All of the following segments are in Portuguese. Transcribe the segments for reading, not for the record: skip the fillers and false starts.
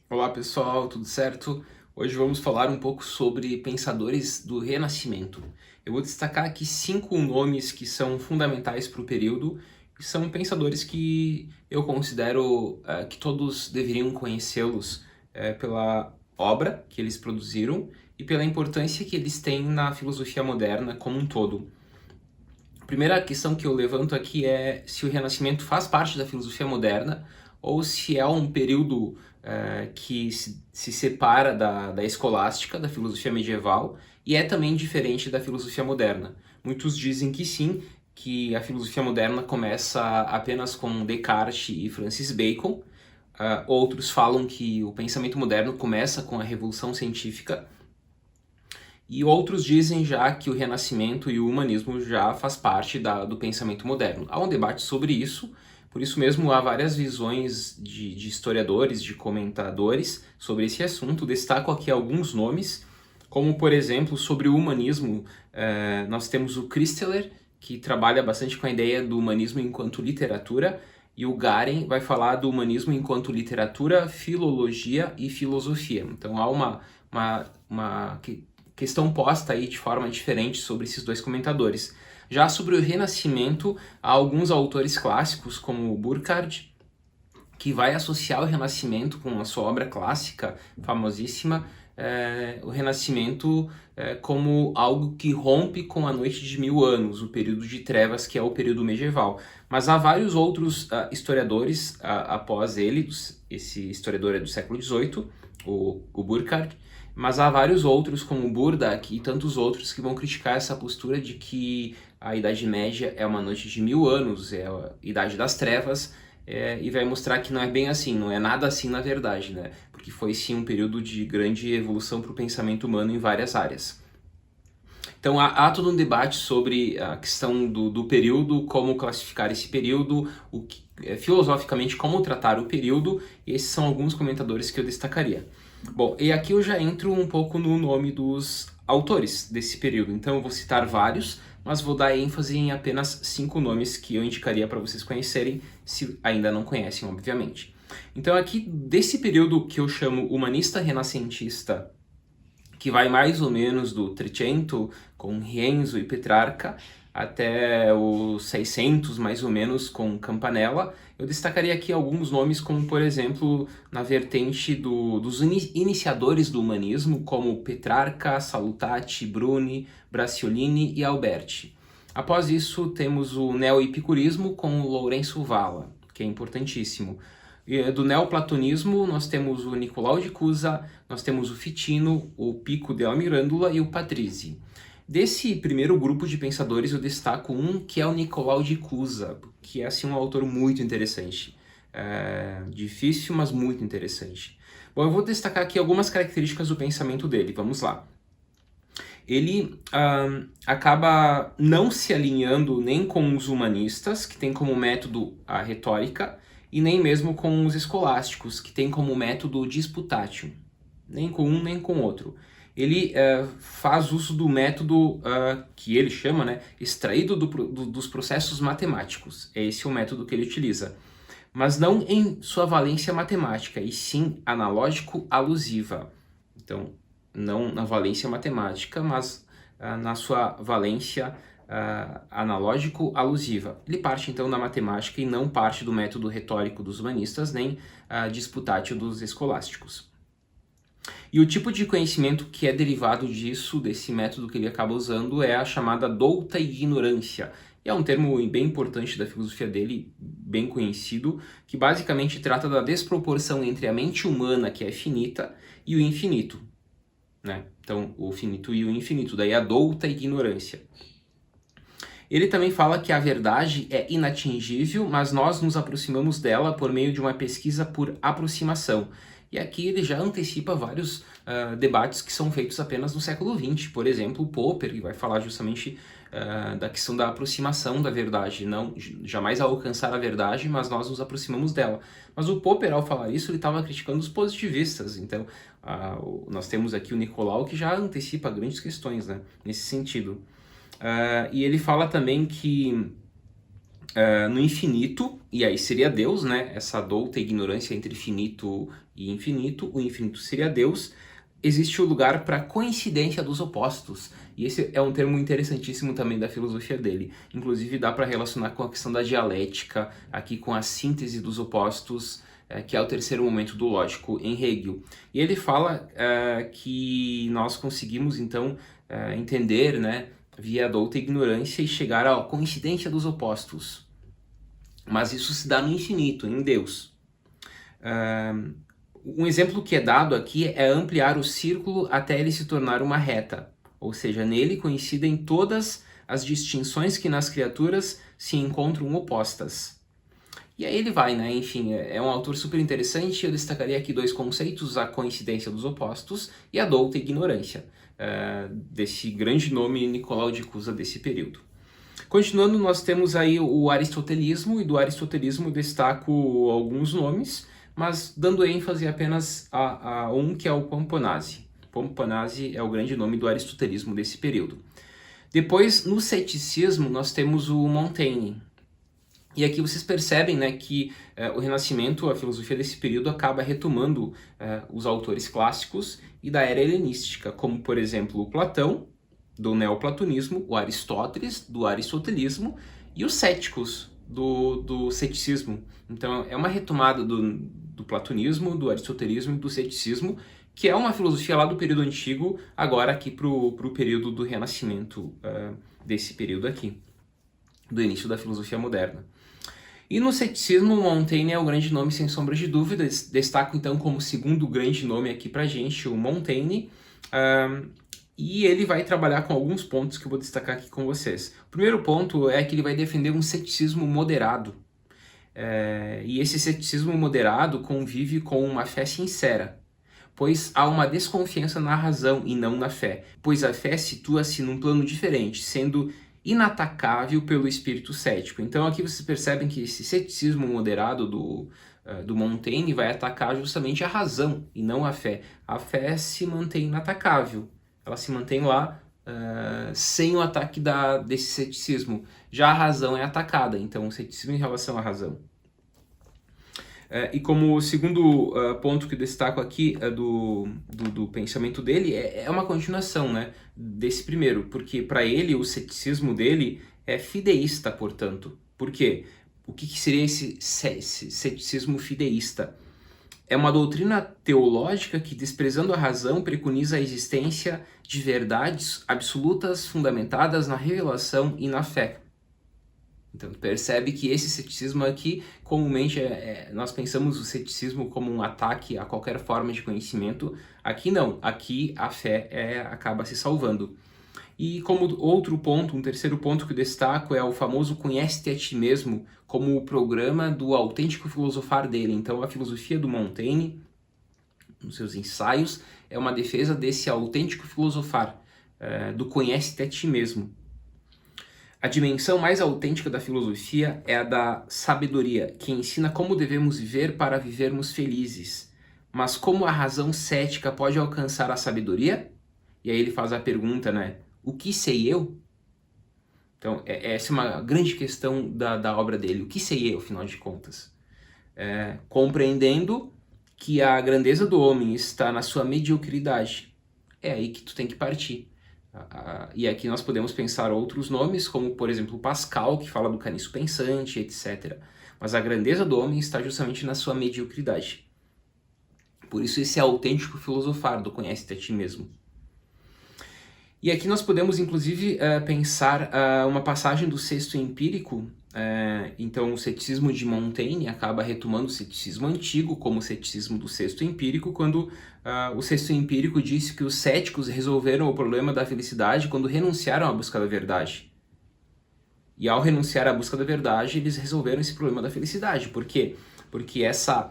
Olá pessoal, tudo certo? Hoje vamos falar um pouco sobre pensadores do Renascimento. Eu vou destacar aqui 5 nomes que são fundamentais para o período e são pensadores que eu considero que todos deveriam conhecê-los pela obra que eles produziram e pela importância que eles têm na filosofia moderna como um todo. A primeira questão que eu levanto aqui é se o Renascimento faz parte da filosofia moderna ou se é um período que se separa da escolástica, da filosofia medieval, e é também diferente da filosofia moderna. Muitos dizem que sim, que a filosofia moderna começa apenas com Descartes e Francis Bacon. Outros falam que o pensamento moderno começa com a Revolução Científica, e outros dizem já que o Renascimento e o humanismo já faz parte do pensamento moderno. Há um debate sobre isso, por isso mesmo há várias visões de historiadores, de comentadores sobre esse assunto. Destaco aqui alguns nomes, como por exemplo sobre o humanismo, nós temos o Christeler, que trabalha bastante com a ideia do humanismo enquanto literatura, e o Garen vai falar do humanismo enquanto literatura, filologia e filosofia. Então há uma questão posta aí de forma diferente sobre esses dois comentadores. Já sobre o Renascimento, há alguns autores clássicos, como Burckhardt, que vai associar o Renascimento com a sua obra clássica, famosíssima, o Renascimento como algo que rompe com a Noite de 1000 anos, o período de trevas que é o período medieval. Mas há vários outros historiadores após ele, esse historiador é do século XVIII, o Burckhardt, mas há vários outros, como Burdak e tantos outros, que vão criticar essa postura de que a Idade Média é uma noite de 1000 anos, é a Idade das Trevas, e vai mostrar que não é bem assim, não é nada assim na verdade, né? Porque foi sim um período de grande evolução para o pensamento humano em várias áreas. Então há todo um debate sobre a questão do período, como classificar esse período, filosoficamente como tratar o período, e esses são alguns comentadores que eu destacaria. Bom, e aqui eu já entro um pouco no nome dos autores desse período, então eu vou citar vários, mas vou dar ênfase em apenas 5 nomes que eu indicaria para vocês conhecerem, se ainda não conhecem, obviamente. Então aqui, desse período que eu chamo humanista renascentista, que vai mais ou menos do Trecento, com Rienzo e Petrarca, até os 600, mais ou menos, com Campanella. Eu destacaria aqui alguns nomes, como, por exemplo, na vertente dos iniciadores do humanismo, como Petrarca, Salutati, Bruni, Braciolini e Alberti. Após isso, temos o neo-epicurismo com Lourenço Valla, que é importantíssimo. Do neoplatonismo, nós temos o Nicolau de Cusa, nós temos o Ficino, o Pico della Mirandola e o Patrizzi. Desse primeiro grupo de pensadores, eu destaco um que é o Nicolau de Cusa, que é assim, um autor muito interessante. Difícil, mas muito interessante. Bom, eu vou destacar aqui algumas características do pensamento dele. Vamos lá. Ele acaba não se alinhando nem com os humanistas, que tem como método a retórica, e nem mesmo com os escolásticos, que tem como método o disputatio. Nem com um, nem com o outro. Ele faz uso do método que ele chama, né, extraído dos processos matemáticos. É esse o método que ele utiliza. Mas não em sua valência matemática, e sim analógico-alusiva. Então, não na valência matemática, mas na sua valência analógico-alusiva. Ele parte então da matemática e não parte do método retórico dos humanistas, nem disputatio dos escolásticos. E o tipo de conhecimento que é derivado disso, desse método que ele acaba usando, é a chamada douta ignorância. E é um termo bem importante da filosofia dele, bem conhecido, que basicamente trata da desproporção entre a mente humana, que é finita, e o infinito. Né? Então, o finito e o infinito, daí a douta ignorância. Ele também fala que a verdade é inatingível, mas nós nos aproximamos dela por meio de uma pesquisa por aproximação. E aqui ele já antecipa vários debates que são feitos apenas no século XX. Por exemplo, o Popper, que vai falar justamente da questão da aproximação da verdade, não jamais alcançar a verdade, mas nós nos aproximamos dela. Mas o Popper, ao falar isso, ele estava criticando os positivistas. Então, nós temos aqui o Nicolau, que já antecipa grandes questões, né, nesse sentido. E ele fala também que no infinito, e aí seria Deus, né? Essa douta ignorância entre finito e infinito, o infinito seria Deus. Existe o lugar para coincidência dos opostos. E esse é um termo interessantíssimo também da filosofia dele. Inclusive dá para relacionar com a questão da dialética, aqui com a síntese dos opostos, que é o terceiro momento do lógico em Hegel. E ele fala que nós conseguimos então entender, né, via a douta ignorância e chegar à coincidência dos opostos. Mas isso se dá no infinito, em Deus. Um exemplo que é dado aqui é ampliar o círculo até ele se tornar uma reta, ou seja, nele coincidem todas as distinções que nas criaturas se encontram opostas. E aí ele vai, né? Enfim, é um autor super interessante. Eu destacaria aqui dois conceitos: a coincidência dos opostos e a douta ignorância, desse grande nome Nicolau de Cusa desse período. Continuando, nós temos aí o aristotelismo, e do aristotelismo destaco alguns nomes, mas dando ênfase apenas a um, que é o Pomponazzi. Pomponazzi é o grande nome do aristotelismo desse período. Depois, no ceticismo, nós temos o Montaigne. E aqui vocês percebem, né, que o Renascimento, a filosofia desse período, acaba retomando os autores clássicos e da era helenística, como, por exemplo, o Platão, do neoplatonismo, o Aristóteles, do aristotelismo, e os céticos, do ceticismo. Então é uma retomada do platonismo, do aristotelismo e do ceticismo, que é uma filosofia lá do período antigo, agora aqui para o período do Renascimento, desse período aqui, do início da filosofia moderna. E no ceticismo, Montaigne é o grande nome, sem sombra de dúvidas. Destaco então como segundo grande nome aqui pra gente, o Montaigne. E ele vai trabalhar com alguns pontos que eu vou destacar aqui com vocês. O primeiro ponto é que ele vai defender um ceticismo moderado. E esse ceticismo moderado convive com uma fé sincera, pois há uma desconfiança na razão e não na fé, pois a fé situa-se num plano diferente, sendo inatacável pelo espírito cético. Então aqui vocês percebem que esse ceticismo moderado do Montaigne vai atacar justamente a razão e não a fé. A fé se mantém inatacável, ela se mantém lá sem o ataque desse ceticismo. Já a razão é atacada, então o ceticismo em relação à razão. E como segundo ponto que eu destaco aqui do pensamento dele, é uma continuação, né, desse primeiro, porque para ele o ceticismo dele é fideísta, portanto. Por quê? O que seria esse ceticismo fideísta? É uma doutrina teológica que, desprezando a razão, preconiza a existência de verdades absolutas fundamentadas na revelação e na fé. Então, percebe que esse ceticismo aqui, comumente, nós pensamos o ceticismo como um ataque a qualquer forma de conhecimento. Aqui não, aqui a fé acaba se salvando. E como outro ponto, um terceiro ponto que eu destaco é o famoso Conhece-te a ti mesmo, como o programa do autêntico filosofar dele. Então, a filosofia do Montaigne, nos seus ensaios, é uma defesa desse autêntico filosofar, do conhece-te a ti mesmo. A dimensão mais autêntica da filosofia é a da sabedoria, que ensina como devemos viver para vivermos felizes. Mas como a razão cética pode alcançar a sabedoria? E aí ele faz a pergunta, né? O que sei eu? Então, essa é uma grande questão da obra dele. O que sei eu, afinal de contas? Compreendendo que a grandeza do homem está na sua mediocridade. É aí que tu tem que partir. E aqui nós podemos pensar outros nomes, como por exemplo Pascal, que fala do caniço pensante, etc. Mas a grandeza do homem está justamente na sua mediocridade. Por isso esse é autêntico filosofar do conhece-te a ti mesmo. E aqui nós podemos inclusive pensar uma passagem do Sexto Empírico. Então o ceticismo de Montaigne acaba retomando o ceticismo antigo, como o ceticismo do Sexto Empírico, quando o Sexto Empírico disse que os céticos resolveram o problema da felicidade quando renunciaram à busca da verdade. E ao renunciar à busca da verdade, eles resolveram esse problema da felicidade. Por quê? Porque essa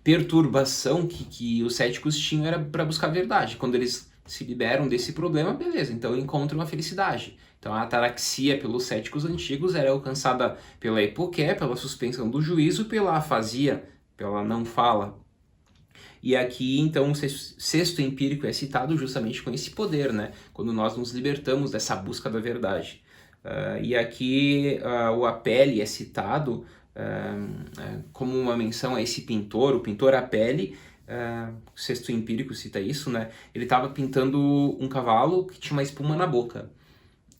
perturbação que os céticos tinham era para buscar a verdade. Quando eles se liberam desse problema, beleza, então encontram a felicidade. Então a ataraxia pelos céticos antigos era alcançada pela hipoqué, pela suspensão do juízo, pela afasia, pela não fala. E aqui então o Sexto Empírico é citado justamente com esse poder, né? Quando nós nos libertamos dessa busca da verdade. E aqui o Apelle é citado como uma menção a esse pintor, o pintor Apelle. O Sexto Empírico cita isso, né? Ele estava pintando um cavalo que tinha uma espuma na boca.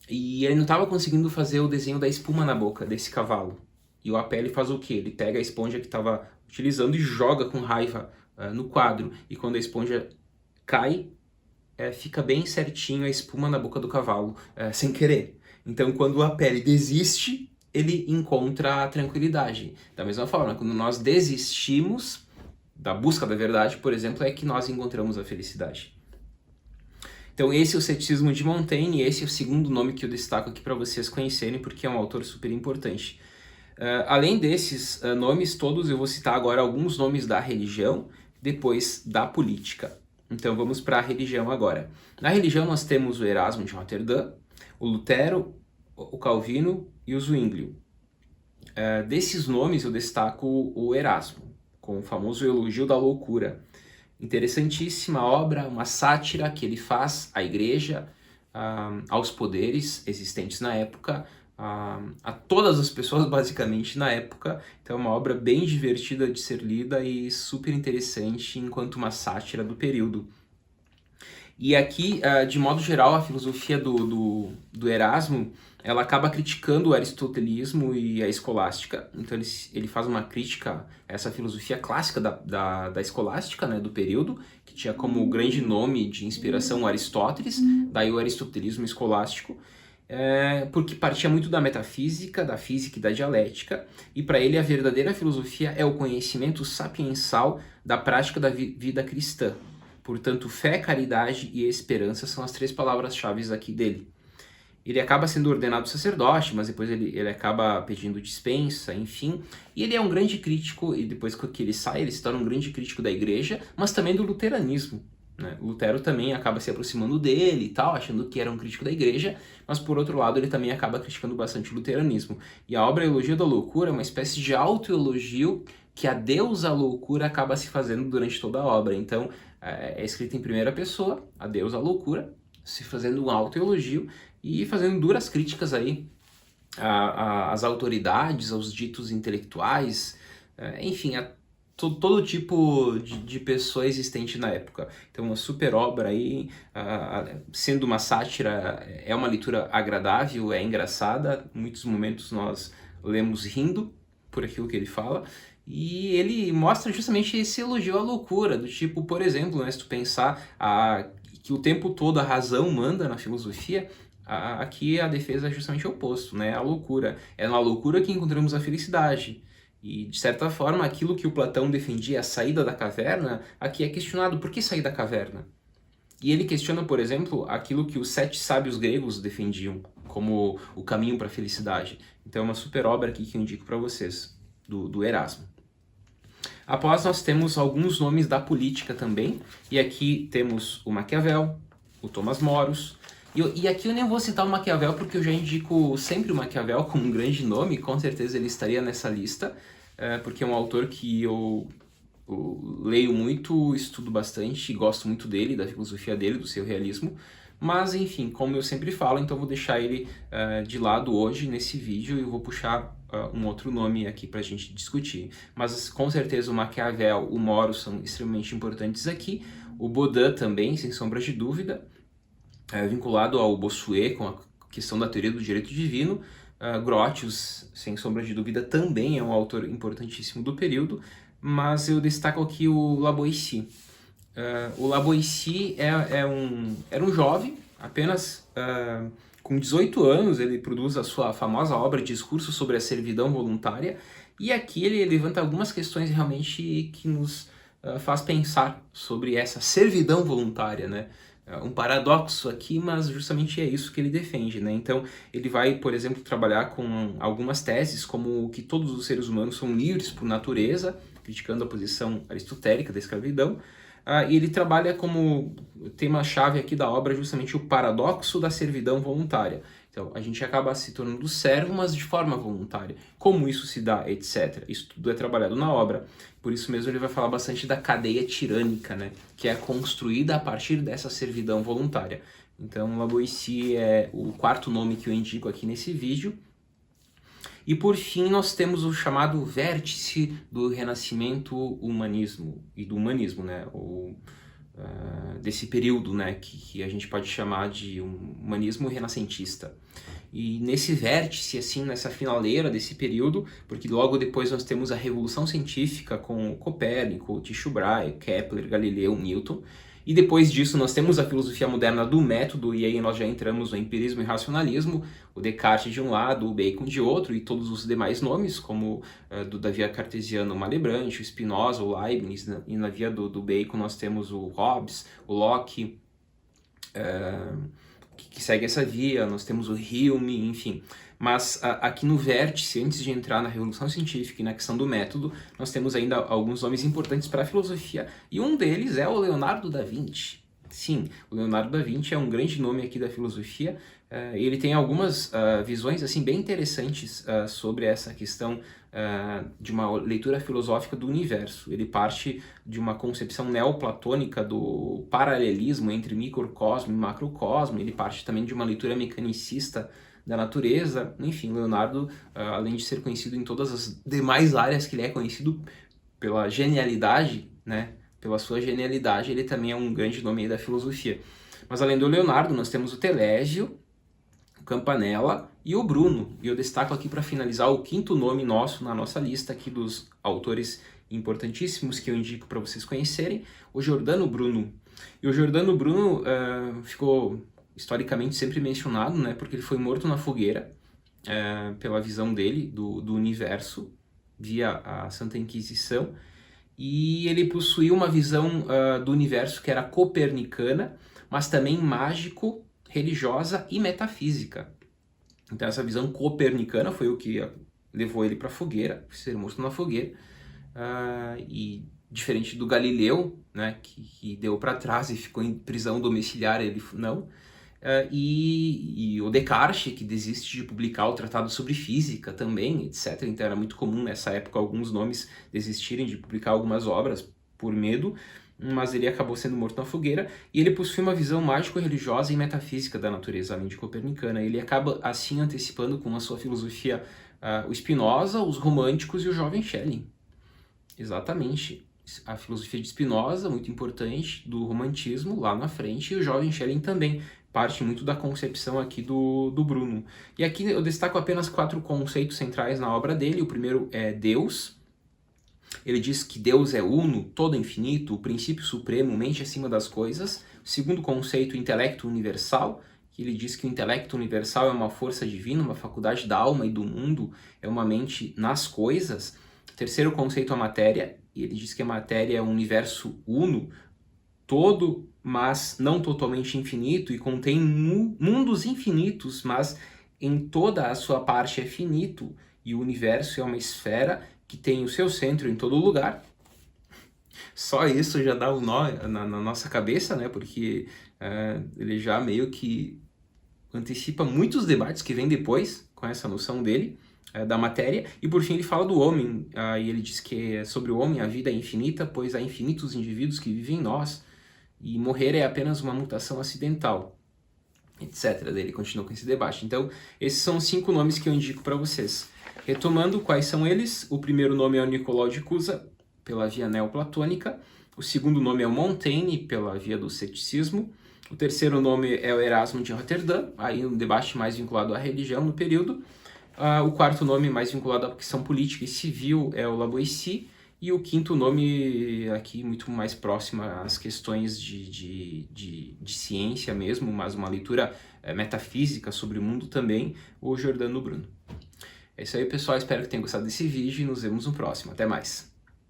E ele não estava conseguindo fazer o desenho da espuma na boca desse cavalo. E o Apelle faz o quê? Ele pega a esponja que estava utilizando e joga com raiva no quadro. E quando a esponja cai, fica bem certinho a espuma na boca do cavalo, sem querer. Então, quando o Apelle desiste, ele encontra a tranquilidade. Da mesma forma, quando nós desistimos da busca da verdade, por exemplo, é que nós encontramos a felicidade. Então esse é o Ceticismo de Montaigne, e esse é o segundo nome que eu destaco aqui para vocês conhecerem, porque é um autor super importante. Além desses nomes todos, eu vou citar agora alguns nomes da religião, depois da política. Então vamos para a religião agora. Na religião nós temos o Erasmo de Roterdã, o Lutero, o Calvino e o Zwinglio. Desses nomes eu destaco o Erasmo, com o famoso Elogio da Loucura. Interessantíssima obra, uma sátira que ele faz à igreja, aos poderes existentes na época, a todas as pessoas basicamente na época. Então é uma obra bem divertida de ser lida e super interessante enquanto uma sátira do período. E aqui, de modo geral, a filosofia do Erasmo, ela acaba criticando o aristotelismo e a escolástica. Então ele faz uma crítica a essa filosofia clássica da escolástica, né, do período, que tinha como grande nome de inspiração Aristóteles, daí o aristotelismo escolástico, porque partia muito da metafísica, da física e da dialética, e para ele a verdadeira filosofia é o conhecimento sapiensal da prática da vida cristã. Portanto, fé, caridade e esperança são as 3 palavras-chave aqui dele. Ele acaba sendo ordenado sacerdote, mas depois ele acaba pedindo dispensa, enfim. E ele é um grande crítico, e depois que ele sai, ele se torna um grande crítico da igreja, mas também do luteranismo, né? Lutero também acaba se aproximando dele e tal, achando que era um crítico da igreja, mas por outro lado ele também acaba criticando bastante o luteranismo. E a obra Elogio da Loucura é uma espécie de autoelogio que a deusa loucura acaba se fazendo durante toda a obra. Então, é escrita em primeira pessoa, a deusa loucura, se fazendo um autoelogio e fazendo duras críticas aí às autoridades, aos ditos intelectuais, enfim, a todo tipo de pessoa existente na época. Então, uma super obra aí, sendo uma sátira, é uma leitura agradável, é engraçada, em muitos momentos nós lemos rindo por aquilo que ele fala, e ele mostra justamente esse elogio à loucura, do tipo, por exemplo, né, se tu pensar que o tempo todo a razão manda na filosofia, aqui a defesa é justamente o oposto, né? A loucura. É na loucura que encontramos a felicidade. E, de certa forma, aquilo que o Platão defendia, a saída da caverna, aqui é questionado. Por que sair da caverna? E ele questiona, por exemplo, aquilo que os 7 sábios gregos defendiam como o caminho para a felicidade. Então é uma super obra aqui que eu indico para vocês, do Erasmo. Após nós temos alguns nomes da política também, e aqui temos o Maquiavel, o Thomas Moros, e aqui eu nem vou citar o Maquiavel porque eu já indico sempre o Maquiavel como um grande nome, com certeza ele estaria nessa lista, porque é um autor que eu leio muito, estudo bastante, gosto muito dele, da filosofia dele, do seu realismo, mas enfim, como eu sempre falo, então vou deixar ele de lado hoje nesse vídeo e eu vou puxar um outro nome aqui para a gente discutir. Mas com certeza o Maquiavel, o Moro são extremamente importantes aqui, o Baudin também, sem sombra de dúvida, vinculado ao Bossuet com a questão da teoria do direito divino. Grotius, sem sombra de dúvida, também é um autor importantíssimo do período, mas eu destaco aqui o La Boétie. O La Boétie era um jovem, apenas com 18 anos, ele produz a sua famosa obra Discurso sobre a Servidão Voluntária, e aqui ele levanta algumas questões realmente que nos faz pensar sobre essa servidão voluntária, né? Um paradoxo aqui, mas justamente é isso que ele defende, né? Então, ele vai, por exemplo, trabalhar com algumas teses, como que todos os seres humanos são livres por natureza, criticando a posição aristotélica da escravidão, e ele trabalha como tema-chave aqui da obra justamente o paradoxo da servidão voluntária. Então, a gente acaba se tornando servo, mas de forma voluntária. Como isso se dá, etc. Isso tudo é trabalhado na obra. Por isso mesmo ele vai falar bastante da cadeia tirânica, né? Que é construída a partir dessa servidão voluntária. Então, Lavoisier é o quarto nome que eu indico aqui nesse vídeo. E por fim, nós temos o chamado vértice do renascimento humanismo, e do humanismo, né? Desse período, né? Que a gente pode chamar de um humanismo renascentista. E nesse vértice, assim, nessa finaleira desse período, porque logo depois nós temos a Revolução Científica com Copérnico, Tycho Brahe, Kepler, Galileu, Newton, e depois disso nós temos a filosofia moderna do método, e aí nós já entramos no empirismo e racionalismo, o Descartes de um lado, o Bacon de outro, e todos os demais nomes, como do da via cartesiana o Malebranche, o Spinoza, o Leibniz, né? E na via do Bacon nós temos o Hobbes, o Locke, que segue essa via, nós temos o Hume, enfim. Mas aqui no vértice, antes de entrar na Revolução Científica e na questão do método, nós temos ainda alguns nomes importantes para a filosofia, e um deles é o Leonardo da Vinci. Sim, o Leonardo da Vinci é um grande nome aqui da filosofia, e ele tem algumas visões assim bem interessantes sobre essa questão de uma leitura filosófica do universo. Ele parte de uma concepção neoplatônica do paralelismo entre microcosmo e macrocosmo, ele parte também de uma leitura mecanicista da natureza. Enfim, Leonardo, além de ser conhecido em todas as demais áreas que ele é conhecido pela genialidade, né? Pela sua genialidade, ele também é um grande nome aí da filosofia. Mas além do Leonardo, nós temos o Telésio, o Campanella e o Bruno. E eu destaco aqui para finalizar o quinto nome nosso na nossa lista aqui dos autores importantíssimos que eu indico para vocês conhecerem, o Giordano Bruno. E o Giordano Bruno ficou historicamente sempre mencionado, né, porque ele foi morto na fogueira pela visão dele do universo via a Santa Inquisição. E ele possuía uma visão do universo que era copernicana, mas também mágico, religiosa e metafísica. Então essa visão copernicana foi o que levou ele para a fogueira, ser morto na fogueira. E diferente do Galileu, né, que deu para trás e ficou em prisão domiciliar, ele não. E o Descartes, que desiste de publicar o Tratado sobre Física também, etc. Então era muito comum nessa época alguns nomes desistirem de publicar algumas obras por medo, mas ele acabou sendo morto na fogueira, e ele possui uma visão mágico-religiosa e metafísica da natureza, além de copernicana. Ele acaba assim antecipando com a sua filosofia o Spinoza, os românticos e o jovem Schelling. Exatamente. A filosofia de Spinoza, muito importante, do romantismo lá na frente, e o jovem Schelling também parte muito da concepção aqui do Bruno. E aqui eu destaco apenas 4 conceitos centrais na obra dele. O primeiro é Deus. Ele diz que Deus é uno, todo infinito, o princípio supremo, mente acima das coisas. O segundo conceito, intelecto universal, que ele diz que o intelecto universal é uma força divina, uma faculdade da alma e do mundo, é uma mente nas coisas. O terceiro conceito, a matéria, e ele diz que a matéria é um universo uno, todo, mas não totalmente infinito, e contém mundos infinitos, mas em toda a sua parte é finito, e o universo é uma esfera que tem o seu centro em todo lugar. Só isso já dá um nó na nossa cabeça, né? Porque ele já meio que antecipa muitos debates que vêm depois com essa noção dele, da matéria. E por fim ele fala do homem, e ele diz que sobre o homem a vida é infinita, pois há infinitos indivíduos que vivem em nós, e morrer é apenas uma mutação acidental, etc. Ele continua com esse debate. Então, esses são os 5 nomes que eu indico para vocês. Retomando, quais são eles? O primeiro nome é o Nicolau de Cusa, pela via neoplatônica. O segundo nome é o Montaigne, pela via do ceticismo. O terceiro nome é o Erasmo de Roterdã, aí um debate mais vinculado à religião no período. O quarto nome, mais vinculado à questão política e civil, é o Lavoisier. E o quinto nome, aqui muito mais próximo às questões de ciência mesmo, mas uma leitura metafísica sobre o mundo também, o Giordano Bruno. É isso aí, pessoal. Espero que tenham gostado desse vídeo e nos vemos no próximo. Até mais!